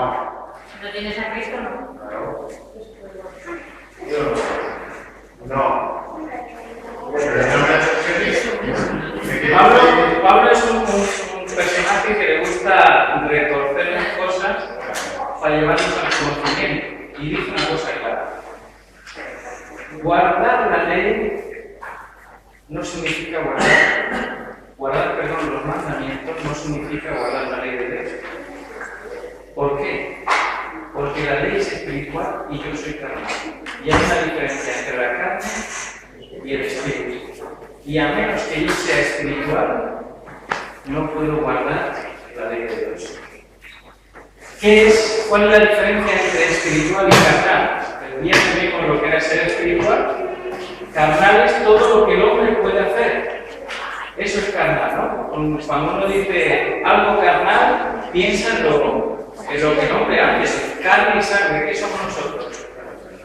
No. ¿No tienes a Cristo, no? Claro. Yo no. Pablo es un personaje que le gusta retorcer las cosas para llevarnos al conocimiento. Y dice una cosa clara. Guardar la ley no significa guardar los mandamientos no significa guardar la ley de Dios. ¿Por qué? Porque la ley es espiritual y yo soy carnal. Y hay una diferencia entre la carne y el espíritu. Y a menos que yo sea espiritual, no puedo guardar la ley de Dios. ¿Cuál es la diferencia entre espiritual y carnal? Viene con lo que era ser espiritual. Carnal es todo lo que el hombre puede hacer. Eso es carnal, ¿no? Cuando uno dice algo carnal, piensa en lo que el hombre hace. Carne y sangre, ¿qué somos nosotros?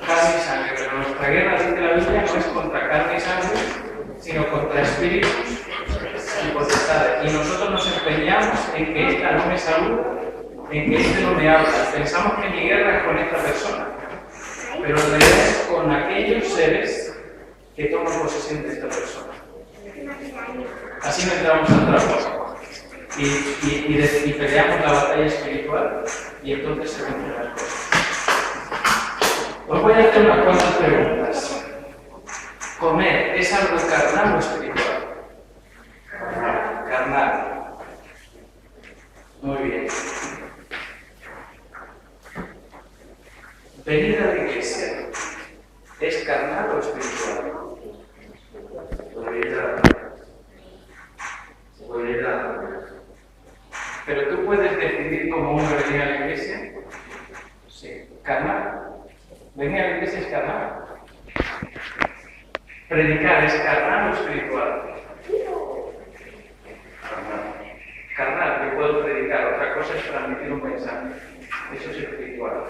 Carne y sangre, pero nuestra guerra, dice la Biblia, no es contra carne y sangre, sino contra espíritus y potestades. Y nosotros nos empeñamos en que esta no me saluda, en que este no me habla. Pensamos que mi guerra es con esta persona, pero en realidad es con aquellos seres que toman posesión de esta persona. Así no entramos al trabajo y peleamos la batalla espiritual y entonces se vencen las cosas. Os voy a hacer unas cuantas preguntas. ¿Comer es algo carnal o espiritual? Carnal. Muy bien. ¿Venir a la iglesia es carnal o espiritual? Pero tú puedes decidir como hombre venir a la iglesia. Sí. ¿Carnal? Venir a la iglesia es carnal. ¿Predicar es carnal o espiritual? Carnal, yo puedo predicar. Otra cosa es transmitir un mensaje. Eso es espiritual.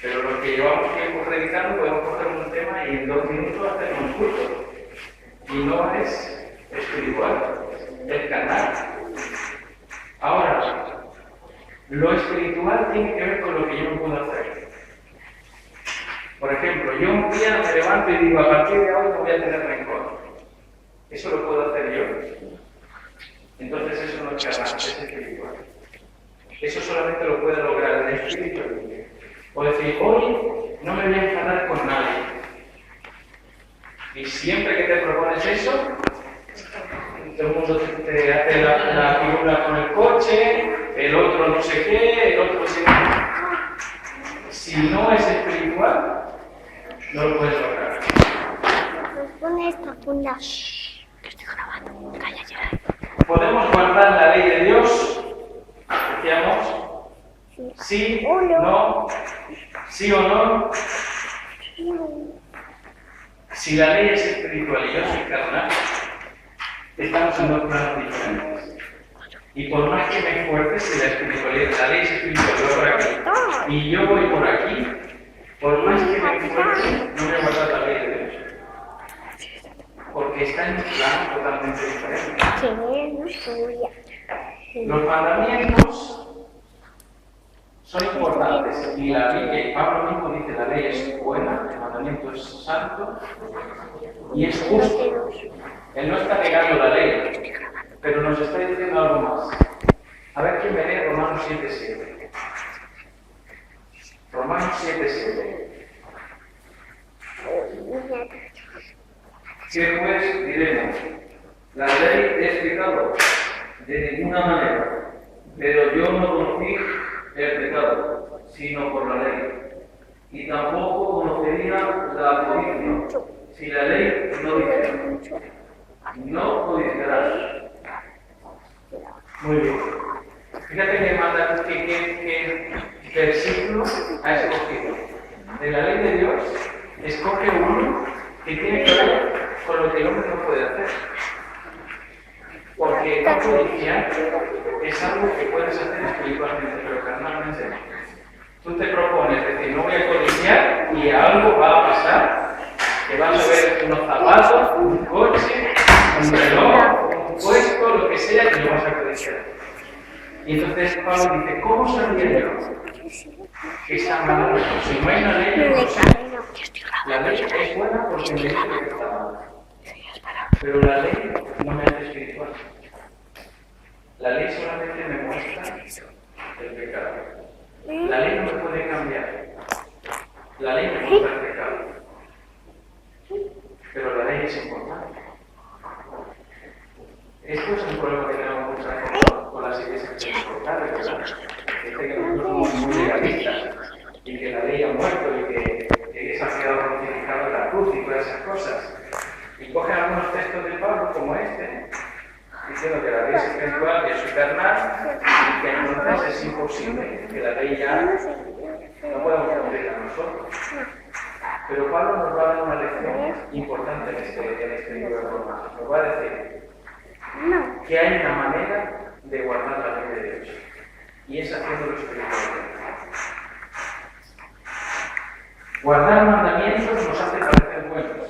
Pero los que llevamos tiempo predicando podemos coger un tema y en 2 minutos hacer un culto. Y no es espiritual, es carnal. Ahora, lo espiritual tiene que ver con lo que yo no puedo hacer. Por ejemplo, yo un día me levanto y digo, a partir de hoy no voy a tener rencor. ¿Eso lo puedo hacer yo? Entonces eso no es carnal, es espiritual. Eso solamente lo puede lograr el espíritu. O decir, hoy no me voy a enfadar con nadie. Y siempre que te propones eso, todo el mundo te hace la figura con el coche, el otro no sé qué, el otro sí. Si no es espiritual, no lo puedes lograr. Pone esta funda. Que estoy grabando. Calla ya. ¿Podemos guardar la ley de Dios? Decíamos, sí, no, sí o no. Si la ley es espiritual y yo soy carnal, estamos en 2 planos diferentes. Y por más que me esfuerce, si la ley es espiritual, yo voy por aquí, y yo voy por aquí, por más que me esfuerce, no voy a guardar la ley de Dios. Porque está en un plano totalmente diferente. Que es suya. Los mandamientos son importantes y la Biblia, y Pablo mismo dice, la ley es buena, el mandamiento es santo y es justo. Él no está negando la ley, pero nos está diciendo algo más. A ver quién me lee Romanos 7:7. Romanos 7:7. ¿Qué pues diremos? ¿La ley es pecado? De ninguna manera. Pero yo no conocí el pecado, sino por la ley. Y tampoco conocería la codicia, si la ley no dice, no codiciarás. Muy bien. Fíjate que manda qué versículo ha escogido. De la ley de Dios, escoge uno que tiene que ver con lo que el hombre no puede hacer. Porque no codiciar es algo que puedes hacer espiritualmente, pero carnalmente no. Tú te propones decir, no voy a codiciar y algo va a pasar, que vas a ver unos zapatos, un coche, un reloj, un puesto, lo que sea, que no vas a codiciar. Y entonces Pablo dice, ¿cómo sabía yo ¿Qué está mal? Si no hay una ley, No no le sé. cabe, no. La ley es buena porque me dice que está mal. Pero la ley no me hace espiritual. La ley solamente me muestra el pecado. La ley no me puede cambiar. La ley me muestra el pecado. Pero la ley es importante. Esto es un problema que tenemos muchas veces con las iglesias pentecostales, ¿verdad? Dice que nosotros somos muy legalistas y que la ley ha muerto y que eso ha quedado justificado en la cruz y todas esas cosas. Y cogen algunos textos de Pablo como este, diciendo que la ley es espiritual, que es carnal, y que entonces es imposible, que la ley ya no podemos cumplir a nosotros. Pero Pablo nos va a dar una lección importante en este libro de Romanos. Nos va a decir que hay una manera de guardar la ley de Dios, y es haciéndolo espiritualmente. Guardar mandamientos nos hace parecer buenos.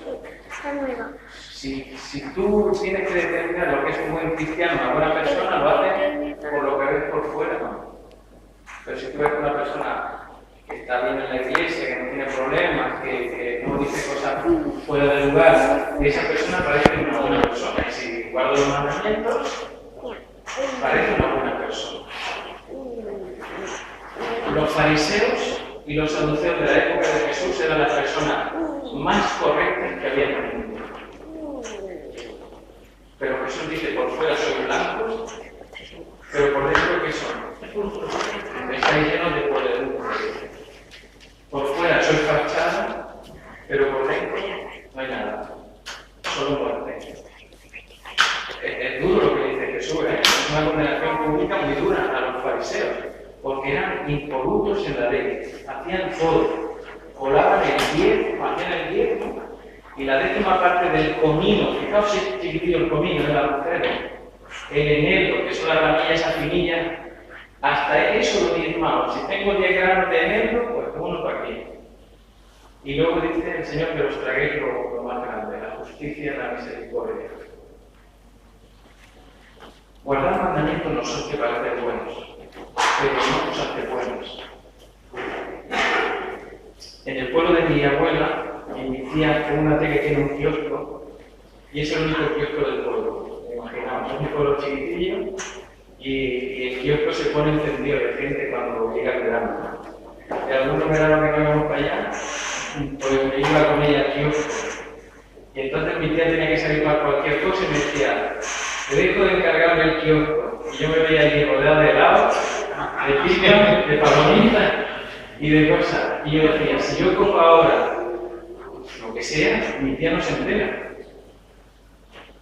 Si tú tienes que determinar lo que es un buen cristiano, una buena persona, lo haces por lo que ves por fuera, ¿no? Pero si tú ves una persona que está bien en la iglesia, que no tiene problemas, que no dice cosas fuera de lugar, esa persona parece una buena persona. Y si guarda los mandamientos, parece una buena persona. Los fariseos y los saduceos de la época de Jesús eran las personas más correctas que había en el mundo. Pero Jesús dice, por fuera sois blancos, pero por dentro, ¿qué son? Estáis llenos de poder. Por fuera sois fachada, pero por dentro no hay nada. Solo muerte. Es duro lo que dice Jesús, ¿eh? Es una condenación pública muy dura a los fariseos, porque eran impolutos en la ley, hacían todo, colaban el diezmo, hacían el diezmo, y la 10ª parte del comino, fijaos si es chiquitito el comino de la mujer, el eneldo, que son las ramillas, esa finilla, hasta eso lo diezmamos. Si tengo 10 granos de eneldo, pues uno para aquí. Y luego dice el Señor que os traguéis lo más grande, la justicia y la misericordia. Guardar mandamientos nos hace parecer buenos, pero no nos hace buenos. En el pueblo de mi abuela, en mi tía, tengo una tía que tiene un kiosco, y es el único kiosco del pueblo. Imaginamos, es un pueblo chiquitillo, y el kiosco se pone encendido de gente cuando llega el verano. Y algunos veranos que no íbamos para allá, pues me iba con ella al kiosco. Y entonces mi tía tenía que salir para cualquier cosa y me decía, te dejo de encargarme el kiosco. Y yo me veía allí rodeada de helados, de pizzas, de palomitas y de cosas. Y yo decía, si yo cojo ahora lo que sea, mi tía no se entera.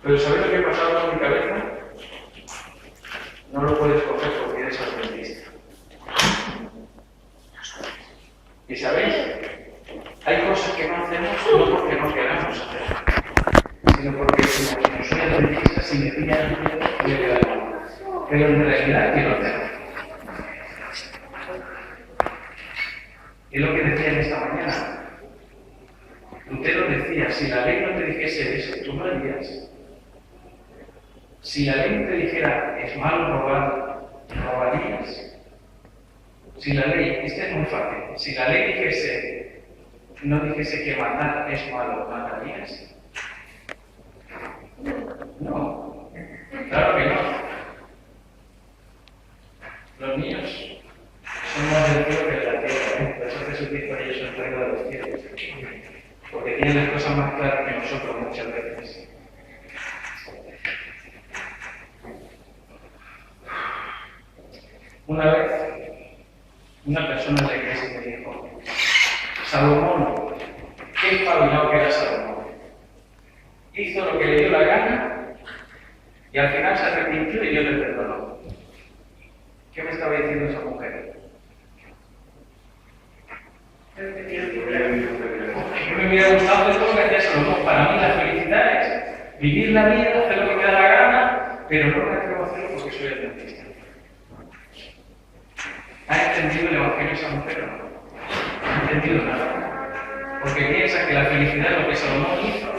Pero ¿sabéis lo que ha pasado con mi cabeza? No lo puedes coger porque eres adventista. ¿Y sabéis? Hay cosas que no hacemos no porque no queramos hacer, sino porque como soy adventista, si me pillan voy a quedar mal. Pero en realidad quiero hacerlo. Es lo que decía en esta mañana. Lutero decía, si la ley no te dijese eso, tú no lo harías. Si la ley te dijera, es malo robar, robarías. Si la ley, es muy fácil, si la ley dijese, no dijese que matar es malo, ¿matarías? No, claro que no. Los niños son más del cielo que de la tierra, ¿eh? Por eso Jesús dijo en ellos el reino de los cielos. Porque tienen las cosas más claras que nosotros muchas veces. Una vez, una persona de la iglesia me dijo, Salomón, qué espabilado que era Salomón. Hizo lo que le dio la gana y al final se arrepintió y Dios le perdonó. ¿Qué me estaba diciendo esa mujer? Yo me hubiera gustado hacer todo lo que hacía Salomón. Para mí la felicidad es vivir la vida, hacer lo que me da la gana, pero no me atrevo a hacerlo porque soy adventista. ¿Ha entendido el Evangelio esa mujer o no? No ha entendido nada. Porque piensa que la felicidad es lo que Salomón hizo,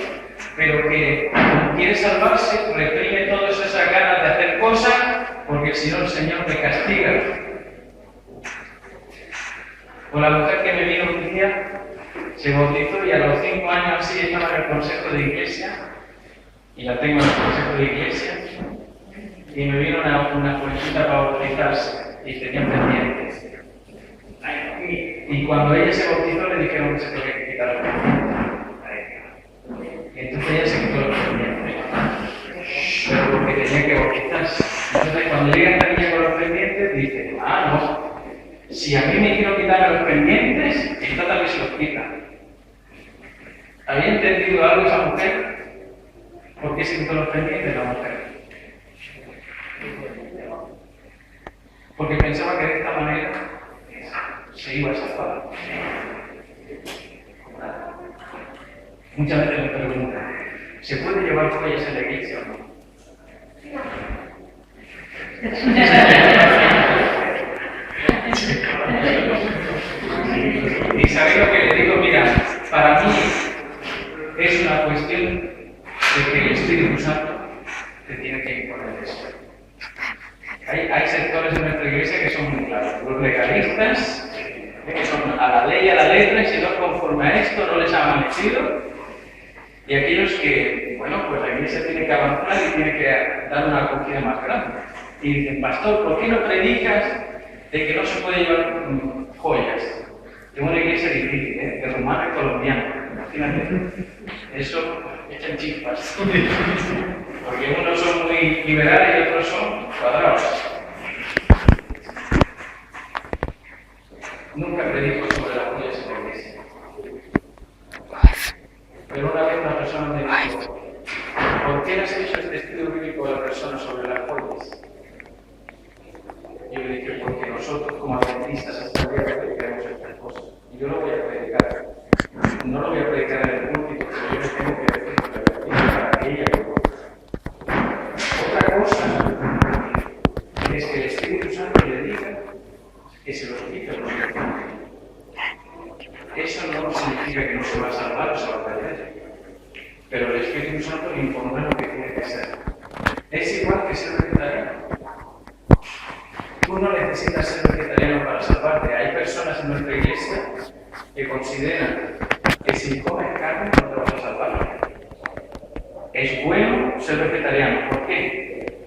pero que quiere salvarse, reprime todas esas ganas de hacer cosas, porque si no el Señor me castiga. O la mujer que me vino un día, se bautizó y a los 5 años así estaba en el consejo de iglesia, y la tengo en el consejo de iglesia, y me vino una jovencita para bautizarse, y tenía pendientes. Y cuando ella se bautizó le dijeron que se tenía que quitar los pendientes. Y entonces ella se quitó los pendientes. Pero porque tenía que bautizarse. Entonces cuando llega esta niña con los pendientes, dice, no. Si a mí me quiero quitar los pendientes, esta también se los quita. ¿Había entendido algo esa mujer? ¿Por qué se quitó los pendientes la mujer? Porque pensaba que de esta manera se iba a zafar. Muchas veces me preguntan, ¿se puede llevar joyas en la iglesia o no? Y sabéis lo que le digo, mira, para mí es una cuestión de que el Espíritu Santo te tiene que imponer eso. Hay sectores de nuestra iglesia que son muy claros. Los legalistas, que son a la ley, a la letra, y si no conforme a esto no les ha amanecido. Y aquellos que, bueno, pues la iglesia tiene que avanzar y tiene que dar una acogida más grande. Y dicen, pastor, ¿por qué no predicas de que no se puede llevar joyas? Tengo una iglesia difícil, de rumana y colombiana. Imagínate. Eso echan chispas. Porque unos son muy liberales y otros son cuadrados. Nunca predico sobre las joyas en la iglesia. Pero una vez una persona me dijo, ¿por qué has hecho este estudio bíblico de la persona sobre las joyas? Yo le dije, porque nosotros como adventistas hasta el día de hoy creemos estas cosas. Y yo lo voy a predicar. No lo voy a predicar en el púlpito, pero yo le tengo que decir para que ella lo conozca. Otra cosa es que el Espíritu Santo le diga que se los quite los pecados. Eso no significa que no se va a salvar o se va a perder. Pero el Espíritu Santo le informa lo que tiene que ser. Es igual que ser vegetariano. Tú no necesitas ser vegetariano para salvarte. Hay personas en nuestra iglesia que consideran que si comes carne no te vas a salvar. Es bueno ser vegetariano. ¿Por qué?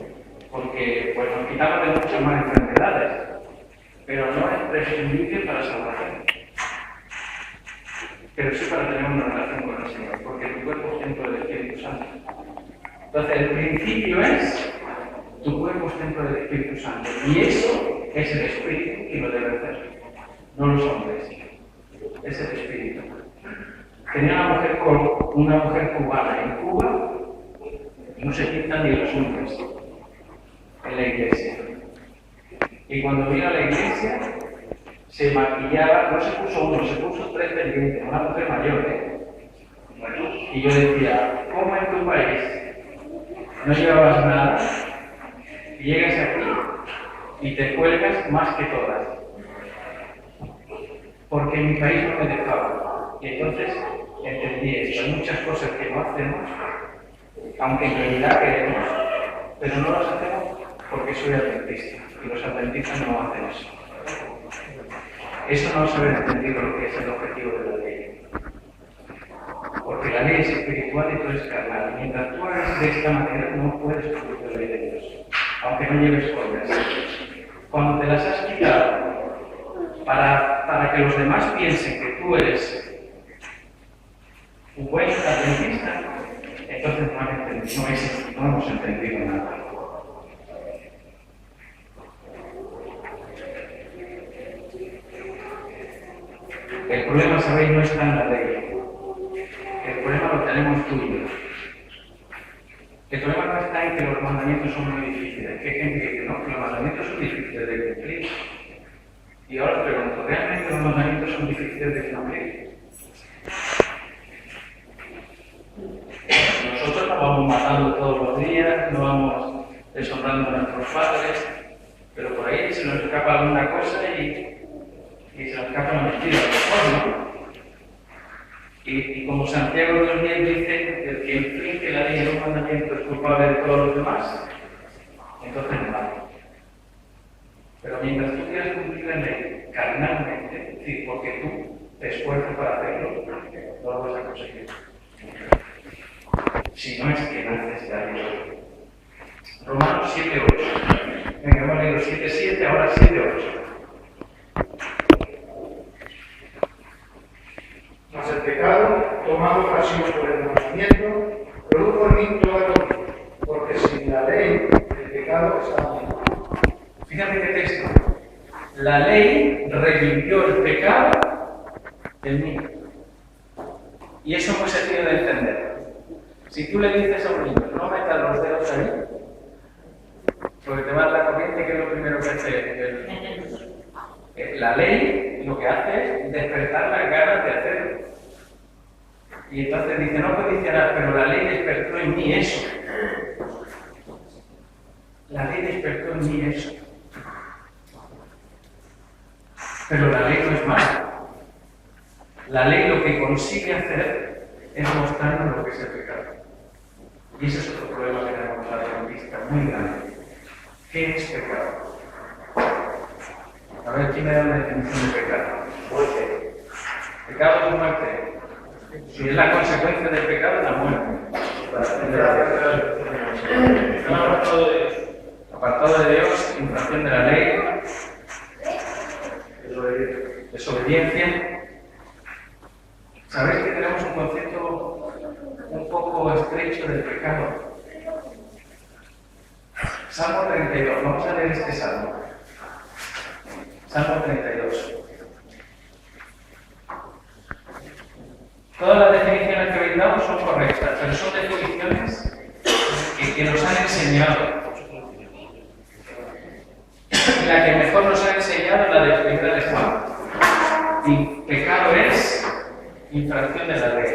Porque pues, nos quitamos de muchas más enfermedades, pero no es prescindible para salvación. Pero sí para tener una relación con el Señor, porque tu cuerpo es templo del Espíritu Santo. Entonces, el principio es tu cuerpo es templo del Espíritu Santo, y eso es el Espíritu que lo debe hacer, no los hombres. Es el Espíritu. Tenía una mujer cubana. En Cuba no se pintan ni los hombres en la iglesia. Y cuando vino a la iglesia, se maquillaba, no se puso uno, se puso 3 pendientes, una mujer mayor, Y yo decía, ¿cómo en tu país no llevabas nada? Y llegas aquí y te cuelgas más que todas. Porque en mi país no me dejaba. Y entonces entendí esto. Hay muchas cosas que no hacemos, aunque en realidad queremos, pero no las hacemos porque soy adventista. Y los adventistas no hacen eso. Eso no se ha entendido lo que es el objetivo de la ley. Porque la ley es espiritual y tú eres carnal. Mientras tú hagas de esta manera, no puedes cumplir la ley de Dios, aunque no lleves joyas. Cuando te las has quitado para que los demás piensen que tú eres un buen adventista, entonces no hemos entendido nada. El problema, sabéis, no está en la ley. El problema lo tenemos tú y yo. El problema no está en que los mandamientos son muy difíciles. Hay gente que dice, no, que los mandamientos son difíciles de cumplir. Y ahora os pregunto, ¿realmente los mandamientos son difíciles de cumplir? Nosotros nos vamos matando todos los días, nos vamos deshonrando a nuestros padres, pero por ahí se nos escapa alguna cosa y se nos escapa la mentira, a lo mejor, ¿no? Y como Santiago 2:10 dice, el que infringe la ley de los mandamientos es culpable de todos los demás, entonces no vale. Pero mientras tú quieras cumplir la ley carnalmente, decir, porque tú te esfuerzas para hacerlo, no lo vas a conseguir. Si no es que naces de ahí. Romanos 7:8. Venga, hemos leído 7:7, ahora 7:8. Mas el pecado, tomado ocasión por el mandamiento, produjo en mí toda conducta, porque sin la ley el pecado está muerto. Fíjate qué texto. La ley revivió el pecado en mí. Y eso es muy sencillo de entender. Si tú le dices a un niño, no metas los dedos ahí, porque te va a dar la corriente, que es lo primero que hace la ley, lo que hace es despertar las ganas de hacerlo. Y entonces dice, no codiciarás, pero la ley despertó en mí eso. La ley despertó en mí eso. Pero la ley no es mala. La ley lo que consigue hacer es mostrarnos lo que es el pecado. Y ese es otro problema que tenemos a la vista muy grande. ¿Qué es pecado? A ver, ¿quién me da una definición de pecado? Muerte. Pecado es muerte. Si es la consecuencia del pecado, la muerte. Apartado de Dios, infracción de la ley, desobediencia. ¿Sabéis que tenemos un concepto un poco estrecho del pecado? Salmo 32, vamos a leer este salmo. Salmo 32. Todas las definiciones que brindamos son correctas, pero son definiciones que nos han enseñado. La que mejor nos ha enseñado es la de primera de Juan. Y pecado es infracción de la ley.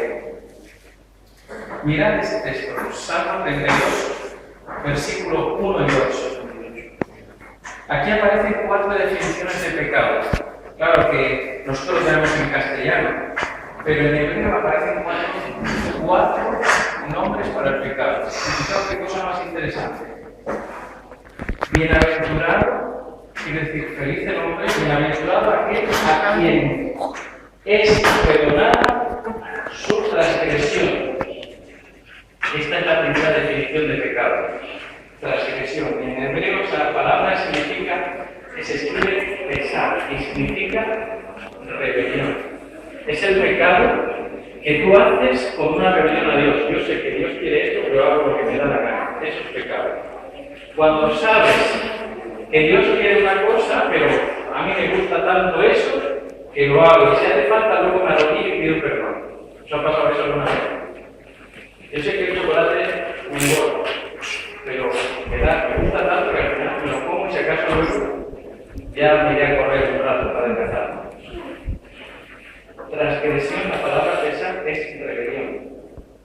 Mirad este texto, Salmo 32, versículo 1 y 2. Aquí aparecen 4 definiciones de pecado. Claro que nosotros lo tenemos en castellano, pero en hebreo aparecen 4 nombres para el pecado. Y fijaos qué cosa más interesante. Bienaventurado, quiere decir feliz el hombre, bienaventurado aquel a quien es perdonada su transgresión. Esta es la primera definición de pecado. Transgresión. En hebreo esa palabra significa, se escribe pesar y significa rebelión. Es el pecado que tú haces con una rebelión a Dios. Yo sé que Dios quiere esto, pero hago lo que me da la gana. Eso es pecado. Cuando sabes que Dios quiere una cosa, pero a mí me gusta tanto eso, que lo hago. Y si hace falta, luego me arrodillo y pido perdón. ¿Os ha pasado eso alguna vez? Yo sé que el chocolate me engorda, pero me gusta tanto que al final me lo como y si acaso luego ya me iré a correr un rato para descansar. Transgresión, la palabra pesar es rebelión.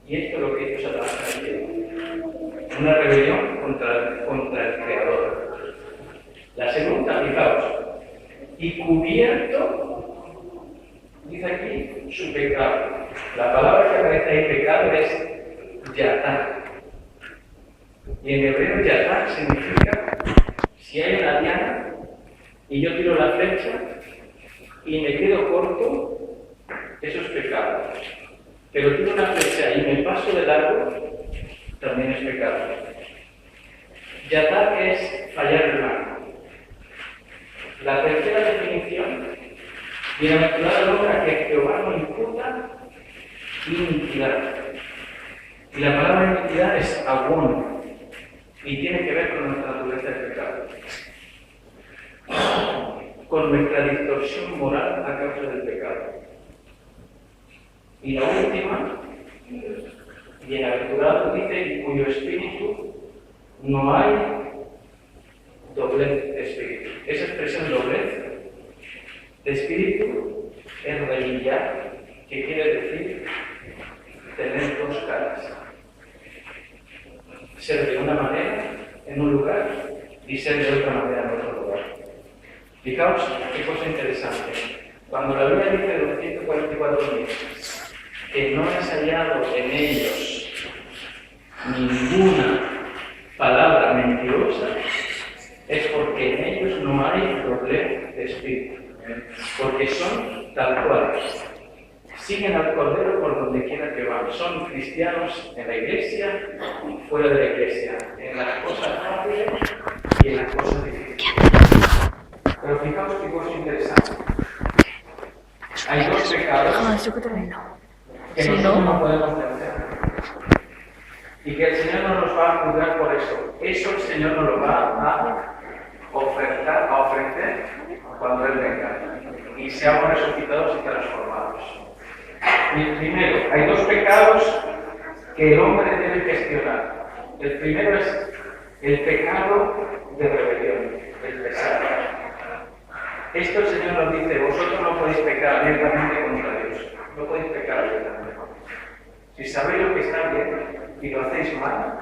Y esto es lo que hizo Satanás también. Una rebelión contra el Creador. La segunda, fijaos, y cubierto, dice aquí, su pecado. La palabra que aparece ahí, pecado, es yatá. Y en hebreo, yatá significa, si hay una diana y yo tiro la flecha y me quedo corto, eso es pecado. Pero tiro una flecha y me paso de largo, también es pecado. Yatá es fallar el blanco. La tercera definición, bienaventurado el hombre a que Jehová no imputa iniquidad. Y la palabra iniquidad es agón y tiene que ver con nuestra naturaleza de pecado, con nuestra distorsión moral a causa del pecado. Y la última, bienaventurado dice, en cuyo espíritu no hay doblez de espíritu. Esa expresión doblez de espíritu es reillar, que quiere decir tener dos caras. Ser de una manera en un lugar y ser de otra manera en otro lugar. Fijaos qué cosa interesante. Cuando la Biblia dice de los 144.000 que no es hallado en ellos ninguna palabra mentirosa, es porque en ellos no hay doblez de espíritu. porque son tal cual. Siguen al Cordero por donde quiera que van. Son cristianos en la iglesia y fuera de la iglesia, en las cosas fáciles y en las cosas difíciles. Pero fijaos qué cosa interesante. Hay dos pecados que nosotros no podemos vencer. Y que el Señor no nos va a juzgar por eso. Eso el Señor nos lo va a ofrecer cuando Él venga. Y seamos resucitados y transformados. Y el primero, hay dos pecados que el hombre debe gestionar. El primero es el pecado de rebelión, el pesado. Esto el Señor nos dice, vosotros no podéis pecar abiertamente contra Dios. No podéis pecar abiertamente. Si sabéis lo que está bien y lo hacéis mal,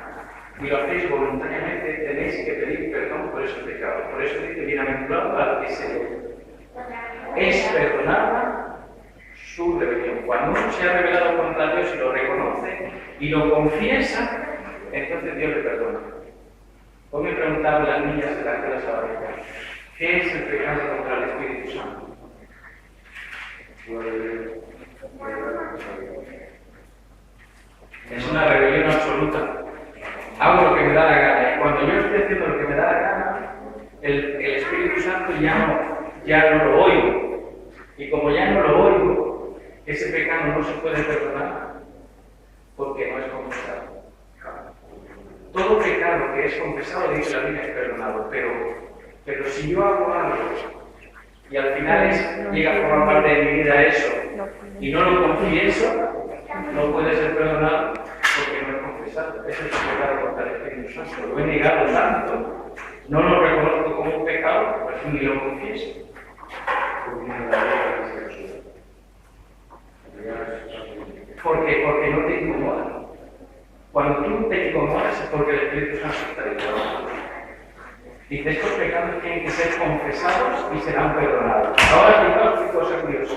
y lo hacéis voluntariamente, tenéis que pedir perdón por ese pecado. Por eso dice, bienaventurado al que es perdonada su rebelión. Cuando uno se ha rebelado contra Dios y lo reconoce y lo confiesa, entonces Dios le perdona. Hoy me preguntaban las niñas de la escuela sabática, ¿qué es el pecado contra el Espíritu Santo? Es una rebelión absoluta. Hago lo que me da la gana. Y cuando yo estoy haciendo lo que me da la gana, el Espíritu Santo ya no lo oigo. Y como ya no lo oigo, ese pecado no se puede perdonar porque no es confesado. Todo pecado que es confesado, dice la Biblia, es perdonado. Pero si yo hago algo y al final llega a formar parte de mi vida eso y no lo confieso, no puede ser perdonado porque no es confesado. Ese es el pecado contra el Espíritu Santo. Lo he negado tanto, no lo reconozco como un pecado, pues ni lo confieso. Porque no te incomoda. Cuando tú te incomodas es porque el Espíritu Santo está dentro. Dice, estos pecados tienen que ser confesados y serán perdonados. Ahora fijaos qué cosa curiosa.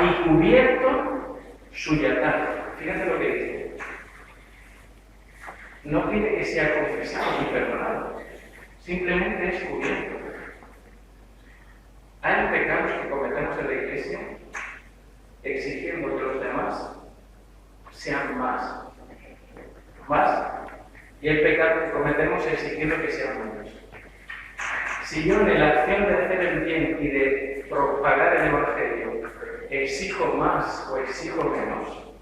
Y cubierto su yatán. Fíjate lo que dice. No pide que sea confesado y perdonado. Simplemente es cubierto. Hay pecados que cometemos en la iglesia exigiendo que los demás sean más. Y el pecado que cometemos exigiendo que sean menos. Si yo en la acción de hacer el bien y de propagar el Evangelio exijo más o exijo menos,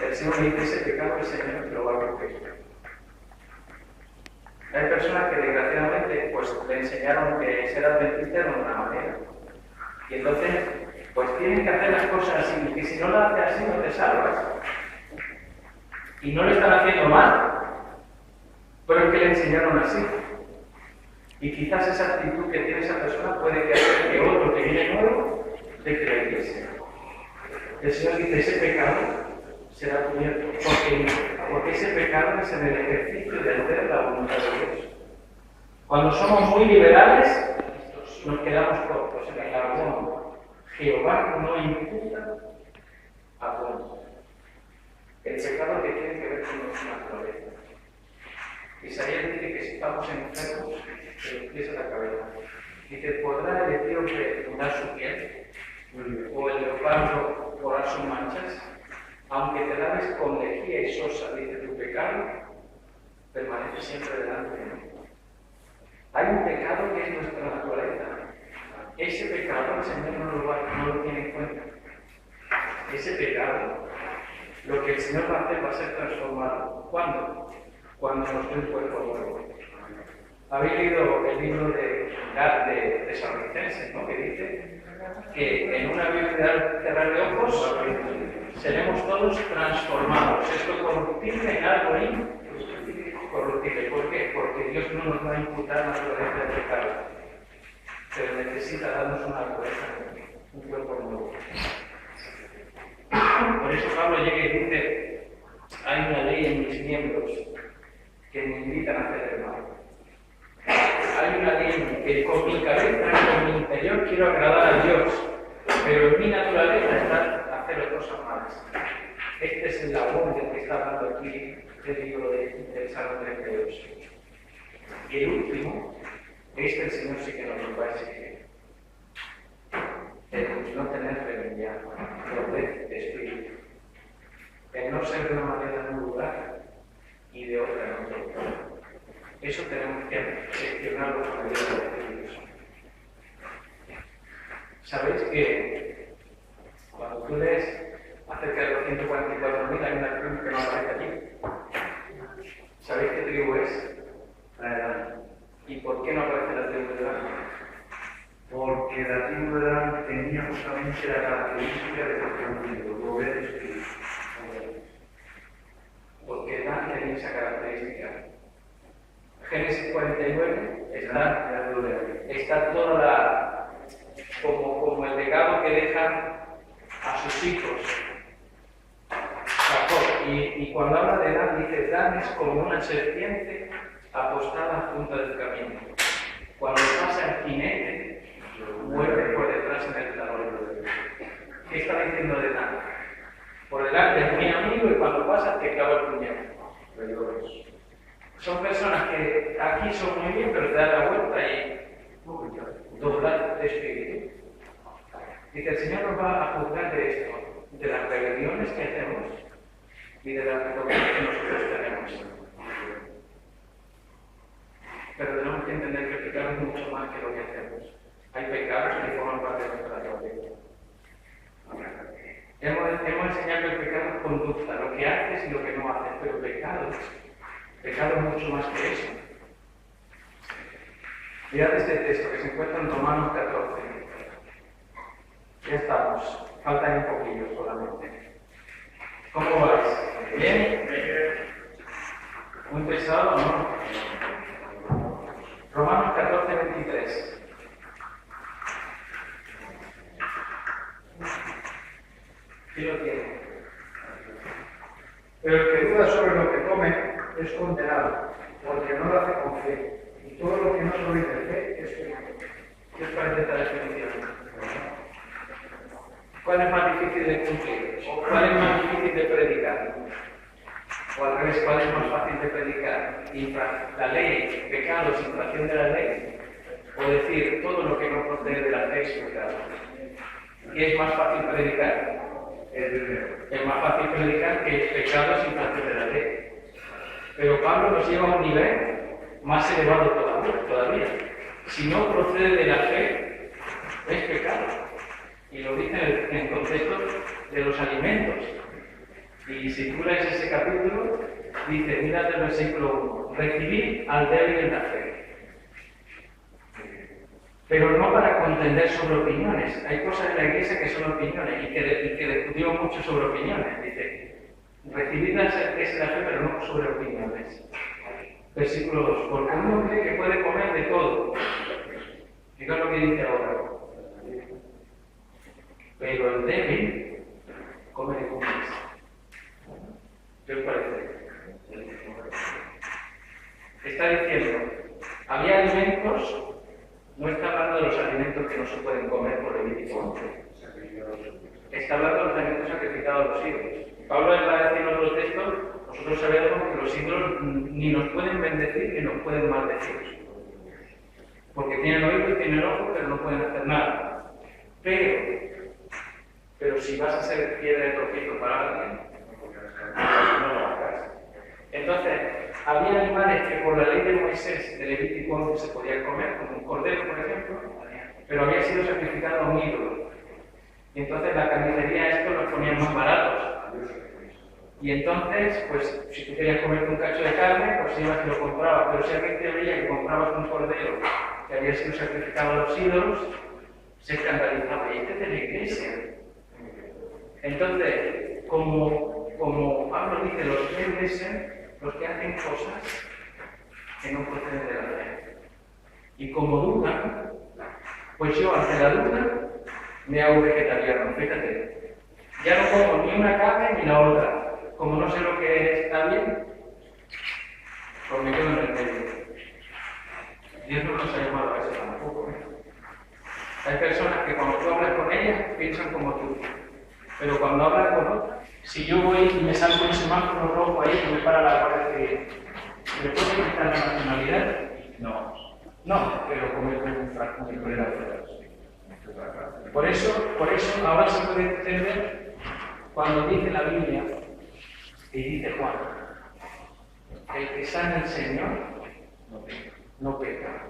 el Señor me dice ese pecado, el Señor te lo va a romper. Hay personas que desgraciadamente pues, le enseñaron que ser adventista de una manera. Y entonces, pues tienen que hacer las cosas así, y que si no las haces así no te salvas. Y no le están haciendo mal, pero es que le enseñaron así. Y quizás esa actitud que tiene esa persona puede que haga que otro que viene nuevo deje la iglesia. El Señor dice, ese pecado será cubierto, porque ese pecado es en el ejercicio de hacer la voluntad de Dios. Cuando somos muy liberales, nos quedamos cortos en el abono. Jehová no imputa abono. El pecado que tiene que ver con nuestra naturaleza. Isaías dice que si estamos enfermos, se nos pies a la cabeza. Dice, ¿podrá el etíope fundar su piel? ¿O el leopardo borrar sus manchas? Aunque te laves con lejía y sosa, dice, tu pecado permanece siempre delante de mí. Hay un pecado que es nuestra naturaleza. Ese pecado el Señor no lo tiene en cuenta. Ese pecado, lo que el Señor va a hacer va a ser transformado. ¿Cuándo? Cuando nos dé un cuerpo nuevo. Habéis leído el libro de Tesalonicenses, ¿no? Que dice que en un abrir y cerrar de ojos seremos todos transformados. Esto corruptible en algo incorruptible. ¿Por qué? Porque Dios no nos va a imputar naturaleza de pecado, pero necesita darnos una naturaleza, un cuerpo nuevo. Por eso Pablo llega y dice, hay una ley en mis miembros que me invitan a hacer el mal. Hay una ley que con mi cabeza, con mi interior quiero agradar a Dios, pero en mi naturaleza está hacer cosas malas. Este es el labor del que está hablando aquí el libro del Salmo 32. Y el último, el Señor sí que nos lo va a exigir. el no tener rebeldía, de espíritu, el no ser de una manera en un lugar y de otra en otro lugar. Eso tenemos que gestionarlo con la ayuda del Espíritu Santo. Sabéis que cuando tú lees acerca de los 144.000 hay una tribu que no aparece aquí. ¿Sabéis qué tribu es? La de Dan. ¿Y por qué no aparece la tribu de Dan? Porque la tribu de Dan tenía justamente la característica de ser mover el espíritu. Porque Dan tenía esa característica. Génesis 49 está toda la. Como el legado que dejan a sus hijos. Jacob. Y cuando habla de Dan, dice: Dan es como una serpiente apostada junto del camino. Cuando pasa el jinete, vuelve por detrás en el talón. ¿Qué está diciendo de Dan? Por delante es muy amigo y cuando pasa te clava el puñal. Son personas que aquí son muy bien, pero te dan la vuelta y doblar de espíritu. Dice: el Señor nos va a juzgar de esto, de las rebeliones que hacemos y de las rebeliones que nosotros tenemos. Pero tenemos que entender que el pecado es mucho más que lo que hacemos. Hay pecados que forman parte de nuestra naturaleza. Hemos enseñado que el pecado es conducta, lo que haces y lo que no haces, pero pecado es mucho más que eso. Mirad este texto que se encuentra en Romanos 14. Ya estamos, faltan un poquillo solamente. ¿Cómo vais? ¿Bien? ¿Muy pesado o no? Romanos 14, 23. ¿Quién lo tiene? Pero el que duda sobre lo que come es condenado, porque no lo hace con fe. Y todo lo que no proviene de fe es pecado. ¿Qué os parece esta definición? ¿Cuál es más difícil de cumplir? ¿O cuál es más difícil de predicar? O al revés, ¿cuál es más fácil de predicar? ¿La ley, pecados, infracción de la ley? O decir, todo lo que no procede de la ley es pecado. ¿Qué es más fácil predicar? Es más fácil predicar que pecados, infracción de la ley. Pero Pablo nos lleva a un nivel más elevado todavía. Si no procede de la fe, es pecado. Y lo dice en el contexto de los alimentos. Y si tú lees ese capítulo, dice, mira el versículo 1, recibir al débil en la fe. Pero no para contender sobre opiniones. Hay cosas en la iglesia que son opiniones y que discutimos mucho sobre opiniones. Dice, recibir es la fe, pero no sobre opiniones. Versículo 2, porque uno cree que puede comer de todo. Fijaos lo que dice ahora. Pero el débil come de cumbres. ¿Qué os parece? Está diciendo, había alimentos, no está hablando de los alimentos que no se pueden comer por Levítico 11. Está hablando de los alimentos sacrificados a los ídolos. Pablo va a decir en otro texto, nosotros sabemos que los ídolos ni nos pueden bendecir ni nos pueden maldecir. Porque tienen oídos y tienen ojos, pero no pueden hacer nada. Pero si vas a ser piedra de tropiezo para alguien, no lo hagas. Entonces, había animales que por la ley de Moisés, de Levítico 11, se podían comer, como un cordero, por ejemplo, pero había sido sacrificado a un ídolo. Y entonces la carnicería esto los ponían más baratos. Y entonces, pues, si tú querías comerte un cacho de carne, pues ibas y lo comprabas. Pero si alguien te veía que comprabas un cordero que había sido sacrificado a los ídolos, se escandalizaba. Y este es de la iglesia. Entonces, como Pablo dice, los débiles son los que hacen cosas que no proceden de la fe. Y como dudan, pues yo ante la duda me hago vegetariano, fíjate. Ya no como ni una carne ni la otra. Como no sé lo que está bien, pues me quedo en el medio. Dios no nos ha llamado a eso tampoco. Hay personas que cuando tú hablas con ellas piensan como tú. Pero cuando hablas con otras, si yo voy y me salgo un semáforo rojo ahí que me para la Guardia Civil, ¿me puedo quitar la nacionalidad? No, pero comerme un frasco de Por eso ahora se puede entender cuando dice la Biblia y dice Juan, el que está en el Señor no peca.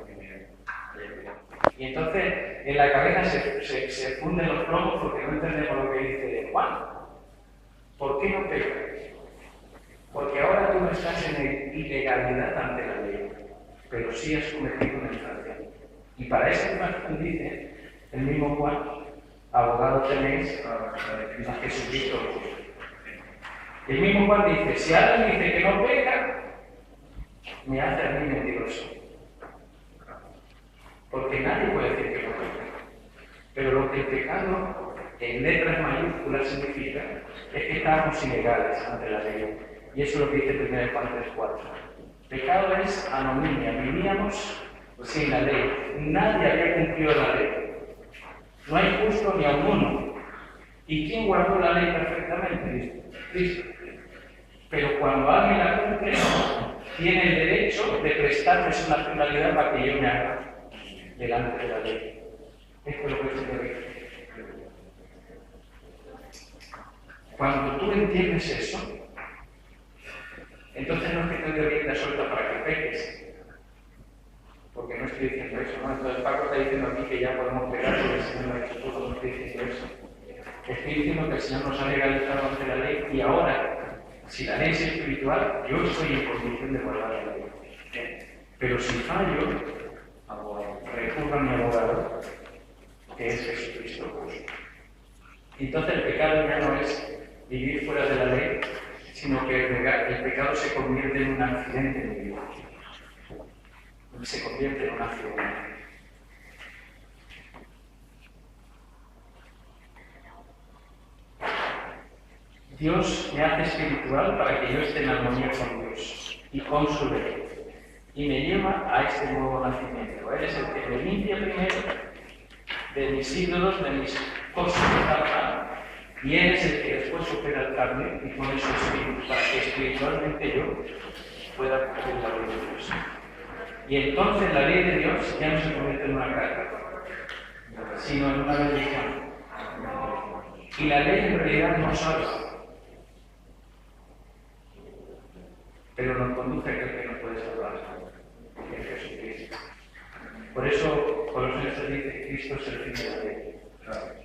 Y entonces en la cabeza se funden los plomos porque no entendemos lo que dice Juan. ¿Por qué no peca? Porque ahora tú no estás en ilegalidad ante la ley, pero sí has cometido una infracción. Y para esa infracción dice el mismo Juan, abogado tenéis a Jesucristo. El mismo Juan dice, si alguien dice que no peca, me hace a mí mentiroso. Porque nadie puede decir que no peca. Pero lo que el pecado en letras mayúsculas significa es que estamos ilegales ante la ley. Y eso es lo que dice 1 Juan 3:4. Pecado es anomia, vivíamos sin la ley. Nadie había cumplido la ley. No hay justo ni aun uno. ¿Y quién guardó la ley perfectamente? Cristo. Pero cuando alguien la cumple, tiene el derecho de prestarme su nacionalidad para que yo me haga delante de la ley. Esto es lo que se debe. Cuando tú entiendes eso, entonces no es que te dé rienda suelta para que peques. Porque no estoy diciendo eso, ¿no? Entonces Paco está diciendo aquí que ya podemos pegar porque el Señor lo ha hecho todo, no estoy diciendo eso. Estoy diciendo que el Señor nos ha legalizado ante la ley y ahora, si la ley es espiritual, yo estoy en condición de guardar la ley. Pero si fallo, recurro a mi abogado, que es Jesucristo justo. Entonces el pecado ya no es vivir fuera de la ley, sino que el pecado se convierte en un accidente en mi vida. Se convierte en un accidente. Dios me hace espiritual para que yo esté en armonía con Dios y con su ley. Y me lleva a este nuevo nacimiento. Él es el que me limpia primero de mis ídolos, de mis cosas de carne, y Él es el que después supera el carne y pone su espíritu para que espiritualmente yo pueda cumplir la ley de Dios. Y entonces la ley de Dios ya no se convierte en una carga, sino en una bendición. Y la ley en realidad nos salva, pero nos conduce a aquel que nos puede salvar, que es Jesucristo. Por eso Colosenses dice que Cristo es el fin de la ley.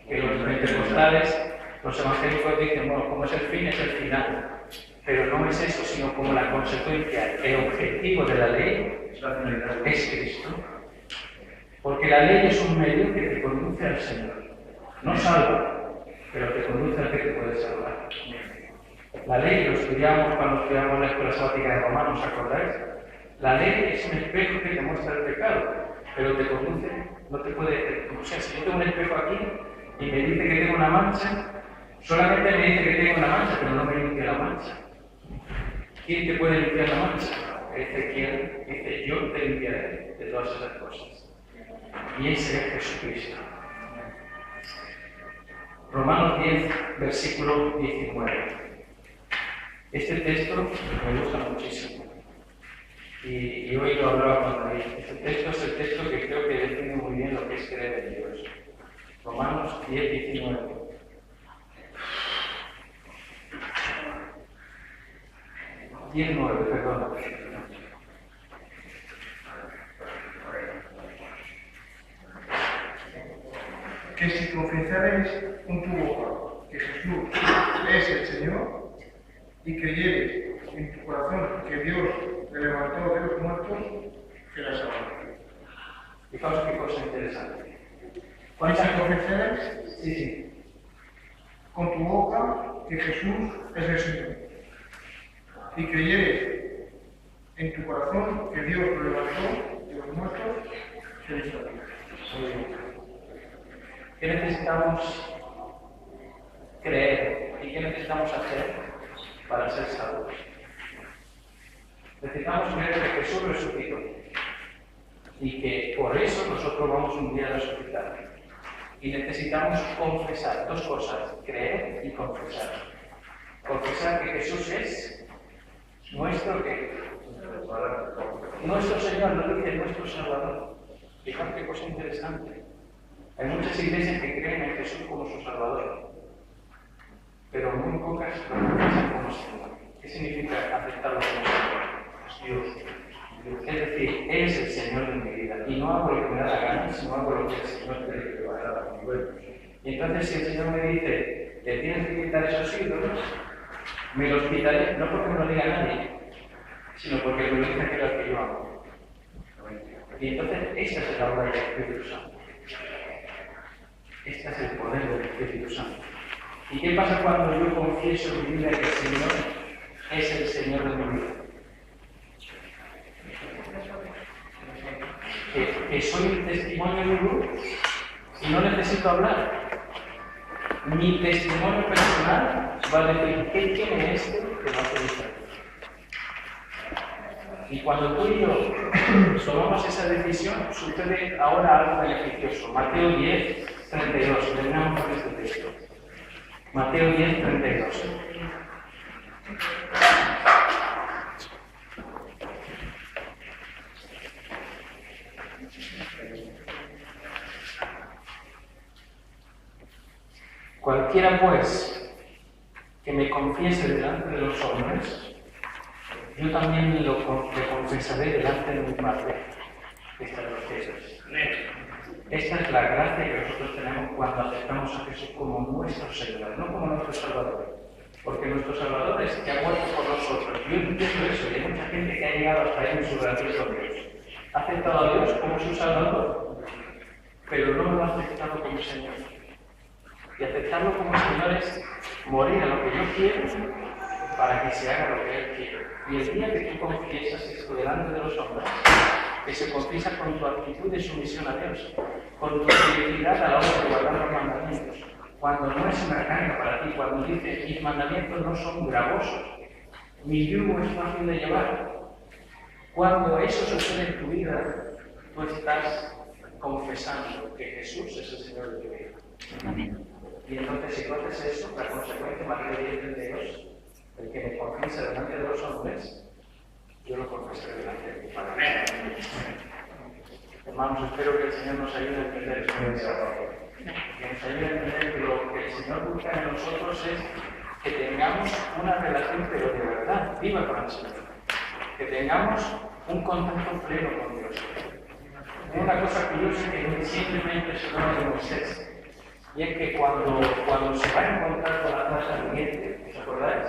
Que los pentecostales, los evangélicos dicen, bueno, como es el fin, es el final. Pero no es eso, sino como la consecuencia, el objetivo de la ley es Cristo. Porque la ley es un medio que te conduce al Señor. No salva, pero te conduce al que te puede salvar. La ley, lo estudiamos cuando estudiamos la escuela sabática de Romanos, ¿os acordáis? La ley es un espejo que te muestra el pecado, pero te conduce, no te puede... O sea, si yo tengo un espejo aquí y me dice que tengo una mancha, solamente me dice que tengo una mancha, pero no me limpia la mancha. ¿Quién te puede limpiar la mancha? Ezequiel dice, yo te limpiaré de todas esas cosas. Y ese es Jesucristo. Romanos 10, versículo 19. Este texto me gusta muchísimo. Y hoy lo hablaba con David. Este texto es el texto que creo que define muy bien lo que es creer en Dios. Romanos 10, 19. 19, perdón. Que si confesareis con tu boca que Jesús es el Señor y creyereis en tu corazón que Dios le levantó de los muertos, serás salvo. Fijaos qué cosa interesante. Que si confesareis Sí. con tu boca que Jesús es el Señor y creyereis en tu corazón que Dios lo levantó de los muertos, seréis salvos. ¿Qué necesitamos creer y qué necesitamos hacer para ser salvos? Necesitamos creer que Jesús resucitó y que por eso nosotros vamos un día a resucitar. Y necesitamos confesar dos cosas, creer y confesar. Confesar que Jesús es nuestro Señor, no dice nuestro Salvador. Fijaos qué cosa interesante. Hay muchas iglesias que creen en Jesús como su Salvador, pero muy pocas lo confiesan como Señor. ¿Qué significa aceptarlo como Señor? Dios. Es decir, Él es el Señor de mi vida y no hago lo que me da la gana, sino hago lo que el Señor cree que va a dar a mi vuelo. Y entonces, si el Señor me dice, te tienes que quitar esos ídolos, me los quitaré, no porque me lo diga nadie, sino porque me lo dice aquel al que yo amo. Y entonces, esta es la obra del Espíritu Santo. Este es el poder del Espíritu Santo. ¿Y qué pasa cuando yo confieso en mi vida que el Señor es el Señor de mi vida? Que soy el testimonio de un grupo y no necesito hablar. Mi testimonio personal va a decir qué tiene este que no hace diferencia. Y cuando tú y yo tomamos esa decisión, sucede ahora algo beneficioso. Mateo 10, 32. Terminamos con este texto. Mateo 10, 32. Cualquiera, pues, que me confiese delante de los hombres, yo también le confesaré delante de mi Padre que está en los cielos. Esta es la gracia que nosotros tenemos cuando aceptamos a Jesús como nuestro Señor, no como nuestro Salvador. Porque nuestro Salvador es que ha muerto por nosotros. Yo entiendo eso, y hay mucha gente que ha llegado hasta ahí en su relación con Dios. Ha aceptado a Dios como su Salvador, pero no lo ha aceptado como Señor. Y aceptarlo como Señor es morir a lo que yo quiero para que se haga lo que Él quiere. Y el día que tú confiesas esto delante de los hombres, que se confiesa con tu actitud de sumisión a Dios, con tu fidelidad a la hora de guardar los mandamientos, cuando no es una carga para ti, cuando dices, mis mandamientos no son gravosos, mi yugo es fácil de llevar. Cuando eso sucede en tu vida, tú estás confesando que Jesús es el Señor de tu vida. Amén. Y entonces, si tú haces eso, la consecuencia Mateo 10 de Dios, el que me confiesa delante de los hombres, yo lo confesaré delante de mi Padre. Hermanos, espero que el Señor nos ayude a entender esto. Que nos ayude a entender que lo que el Señor busca en nosotros es que tengamos una relación, pero de verdad, viva con el Señor. Que tengamos un contacto pleno con Dios. Una cosa que yo sé que siempre me ha impresionado de Moisés, y es que cuando se va a encontrar con la zarza ardiente, ¿os acordáis?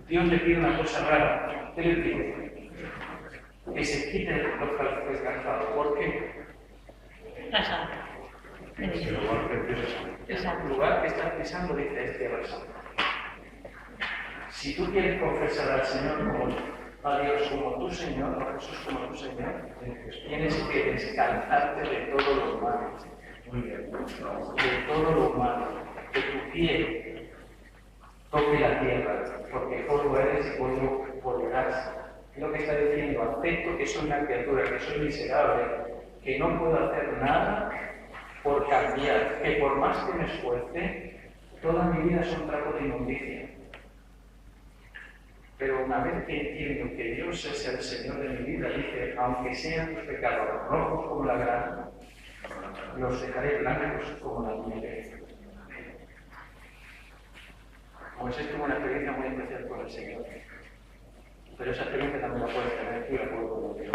Dios le pide una cosa rara. ¿Qué le pide? Que se quiten los calzones cansados. ¿Por qué? La santa. El lugar que estás pisando dice es tierra santa. Si tú quieres confesar al Señor a Dios como tu Señor, a Jesús como tu Señor, tienes que descansarte de todo lo malo. De todo lo malo. Que tu pie toque la tierra, porque polvo eres y polvo volverás. Es lo que está diciendo, acepto que soy una criatura, que soy miserable, que no puedo hacer nada por cambiar, que por más que me esfuerce, toda mi vida es un trapo de inmundicia. Pero una vez que entiendo que Dios es el Señor de mi vida, dice, aunque sean tus pecados rojos como la grana, los dejaré blancos como la nieve. Moisés tuvo una experiencia muy especial con el Señor. Pero esa experiencia también la puedes tener tú y la puedo contigo.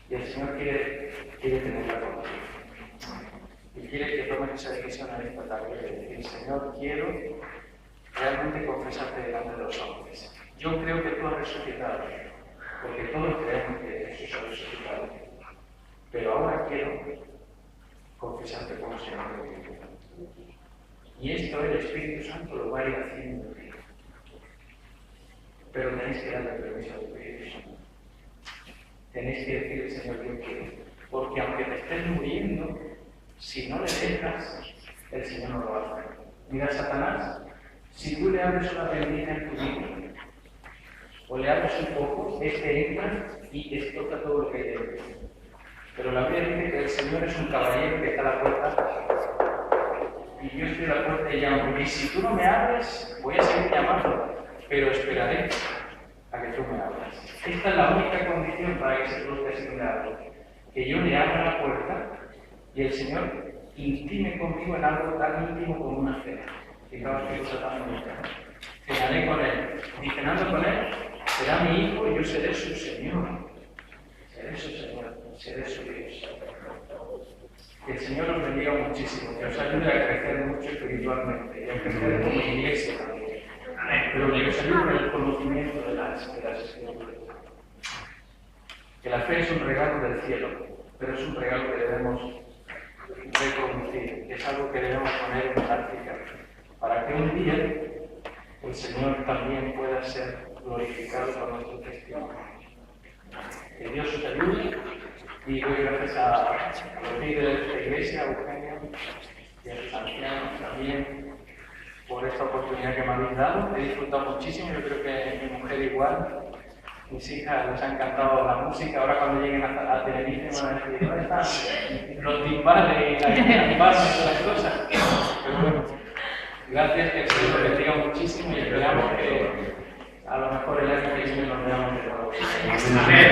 Y el Señor quiere tenerla contigo. Y quiere que tomes esa decisión en esta tarde de decir, Señor, quiero realmente confesarte delante de los hombres. Yo creo que tú has resucitado, porque todos creemos que Jesús ha resucitado. Pero ahora quiero confesarte como Señor de mi vida. Y esto el Espíritu Santo lo va a ir haciendo. Pero tenéis que darle permiso al Espíritu Santo. Tenéis que decir, Señor, yo quiero. Porque aunque te estés muriendo, si no le dejas, el Señor no lo va a hacer. Mira a Satanás, si tú le abres una bendita en tu vida, o le abres un poco, entra y explota todo lo que hay dentro. Pero la Biblia dice que el Señor es un caballero que está a la puerta, y yo estoy a la puerta y llamo. Y si tú no me abres, voy a seguir llamando, pero esperaré a que tú me abras. Esta es la única condición para que se produzca ese milagro. Que yo le abra la puerta y el Señor intime conmigo en algo tan íntimo como una cena. Fijaos que cosa tan bonita. Cenaré con él. Y cenando con él, será mi hijo y yo seré su Señor. Seré su Señor, seré su Dios. Que el Señor os bendiga muchísimo, que os ayude a crecer mucho espiritualmente y a crecer como iglesia también. Pero que os ayude en el conocimiento de las Escrituras. Que la fe es un regalo del cielo, pero es un regalo que debemos reconducir, que es algo que debemos poner en práctica, para que un día el Señor también pueda ser glorificado por nuestro testimonio. Que Dios os ayude y doy gracias a los líderes de esta iglesia, a Eugenio y a los ancianos también por esta oportunidad que me habéis dado. He disfrutado muchísimo, yo creo que mi mujer igual. Mis hijas les ha encantado la música, ahora cuando lleguen a Tenerife me van a decir, ¿dónde están los timbales y las palmas y las cosas? Pero bueno, gracias, que el Señor les bendiga muchísimo y esperamos que a lo mejor el año que viene nos veamos de nuevo. Amén.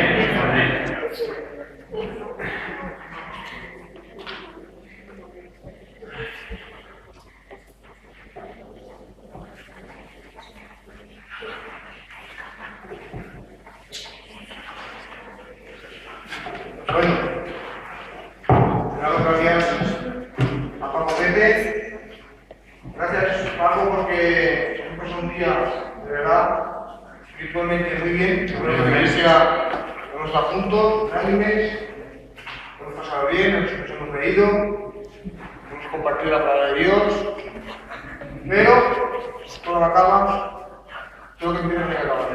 Bueno, damos gracias a Paco Pepe. Gracias, Paco, porque hemos pasado un día de verdad espiritualmente muy bien. Creo que la iglesia hemos estado juntos, unánimes, hemos pasado bien, nos hemos reído, hemos compartido la palabra de Dios, pero todo acaba, tengo que empezar a acabar.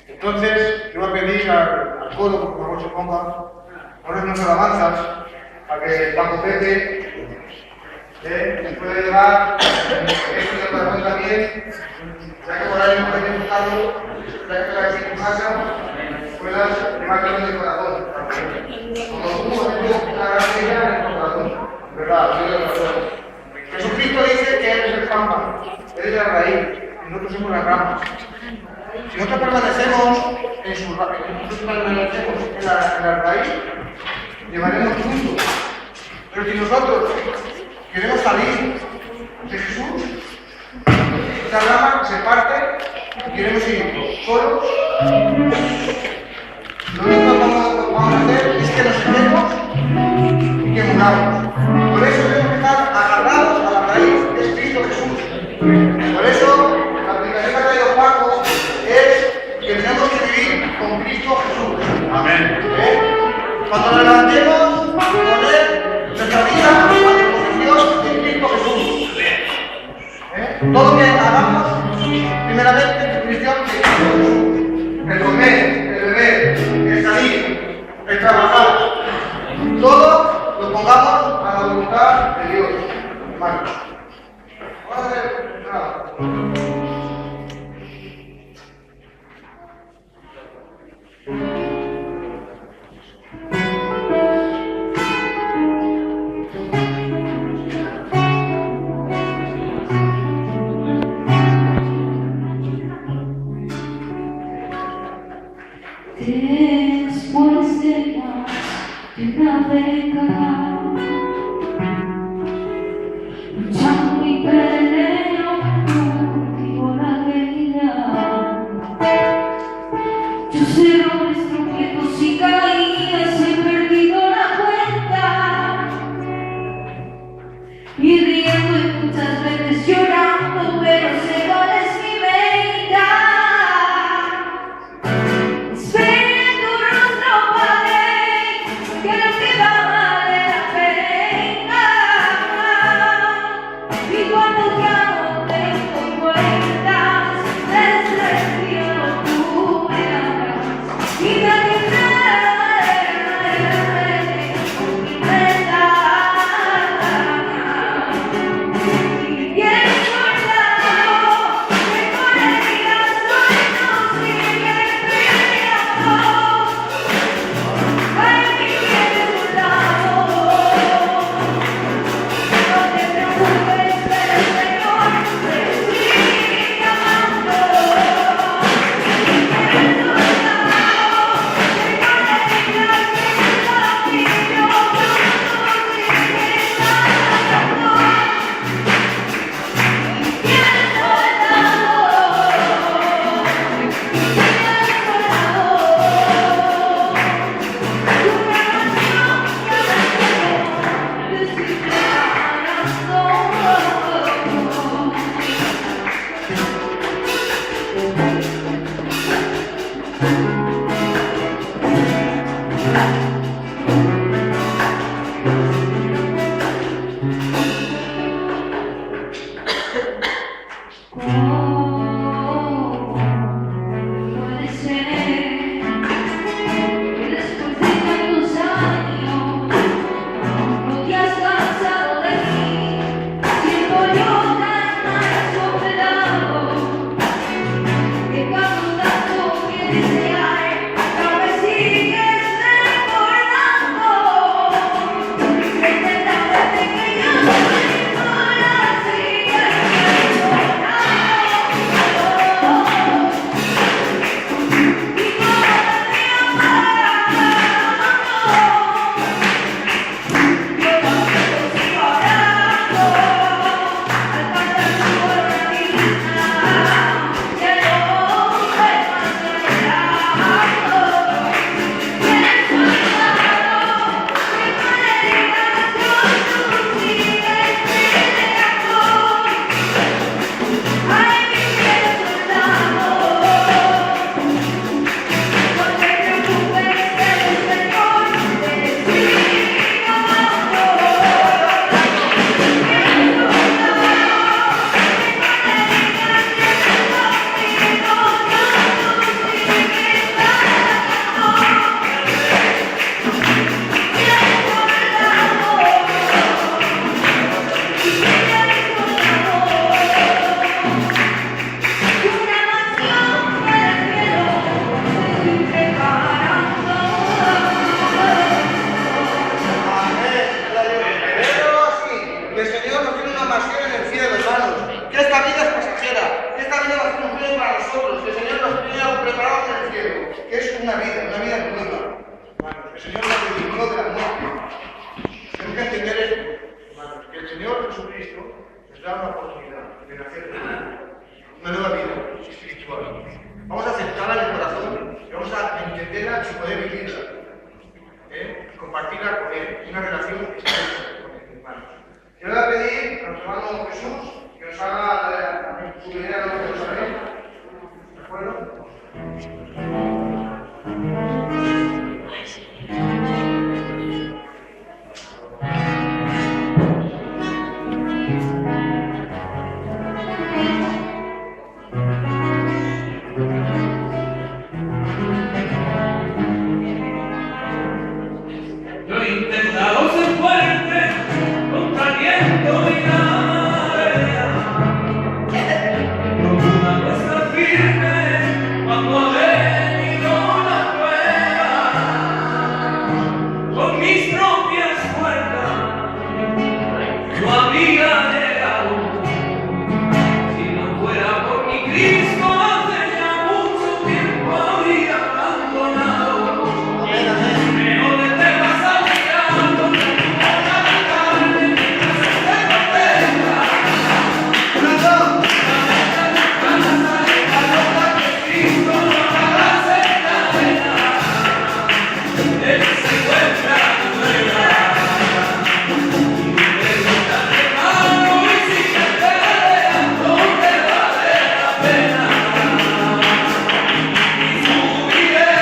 Entonces, yo voy a pedir al coro, por favor, se ponga, poner unas alabanzas, a que Paco Pepe pueda llevar esto de corazón también, ya que por ahí no puedes buscarlo, ya que estás aquí en tu casa, puedas llevarlo de corazón. Como tú, una gran idea en tu corazón, ¿verdad? Jesucristo dice que Él es el pámpano, Él es la raíz, y nosotros somos las ramas. Si nosotros permanecemos en la raíz, llevaremos fruto. Pero si nosotros queremos salir de Jesús, esta rama se parte y queremos ir solos, lo único que vamos a hacer es que nos quedemos y que muramos. Por eso tenemos que estar agarrados a la raíz de Cristo Jesús. Por eso la aplicación que ha traído Paco es que tenemos que vivir con Cristo Jesús. Amén. Cuando nos levantemos, poner nuestra vida a disposición de Cristo Jesús. Todo lo que hagamos, primeramente, en Cristo Jesús. El comer, el beber, el salir, el trabajar, todo lo pongamos a la voluntad de Dios. Hermanos. Vamos a hacer nada. Después de más de una década, luchando y peleo contigo la vida, yo sé los tropiezos y caídas, he perdido la cuenta, y riendo y muchas veces llorando, pero sé cuál es mi meta. Yo le voy a pedir a nuestro hermano Jesús que nos haga su idea de lo que nos haremos. ¿De acuerdo? Yo he intentado ser fuerte contra el viento y la marea, procurando estar firme cuando ha venido la prueba. Con mis propias fuerzas yo habría llegado, si no fuera por mi Cristo hace ya mucho tiempo habría abandonado. Pero de temas alejando, a la carne, mientras se contempla. La que Cristo no haga sentada, Él se encuentra nueva. Y pregunta de mano y sigue peleando, que vale la pena. Y subiré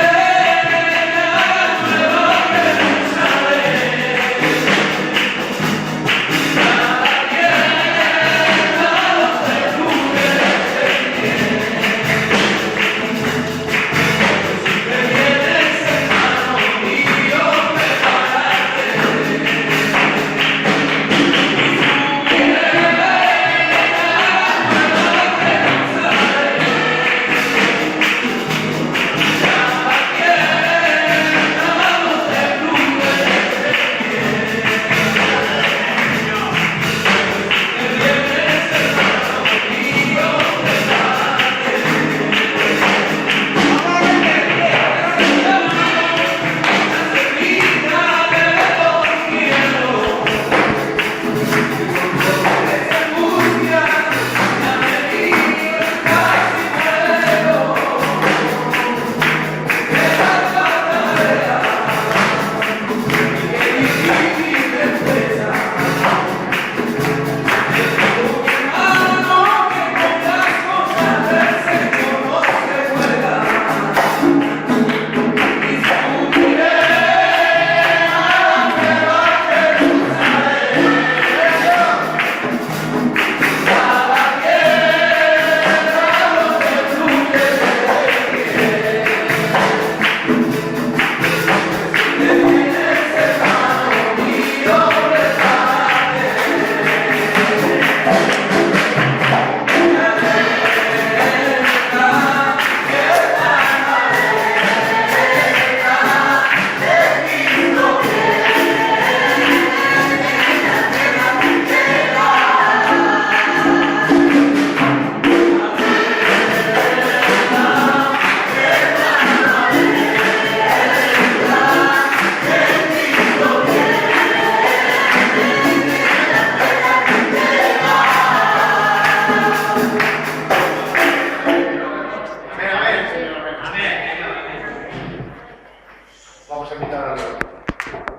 Vamos a invitar al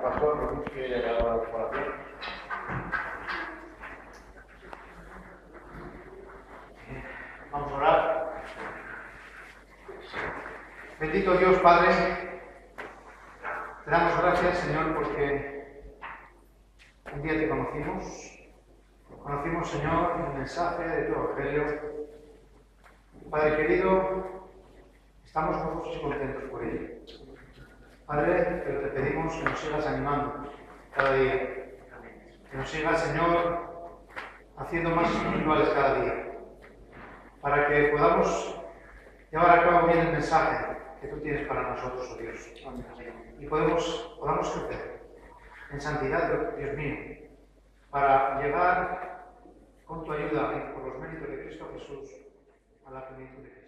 pastor que haya dado la oración. Vamos a orar. Bendito Dios Padre, te damos gracias, Señor, porque un día te conocimos. Conocimos, Señor, el mensaje de tu Evangelio. Padre querido, estamos gozosos y contentos por ello. Padre, pero te pedimos que nos sigas animando cada día. Que nos sigas, Señor, haciendo más espirituales cada día. Para que podamos llevar a cabo bien el mensaje que tú tienes para nosotros, oh Dios. Y podamos crecer en santidad, Dios mío, para llegar con tu ayuda y por los méritos de Cristo Jesús a la plenitud de Cristo.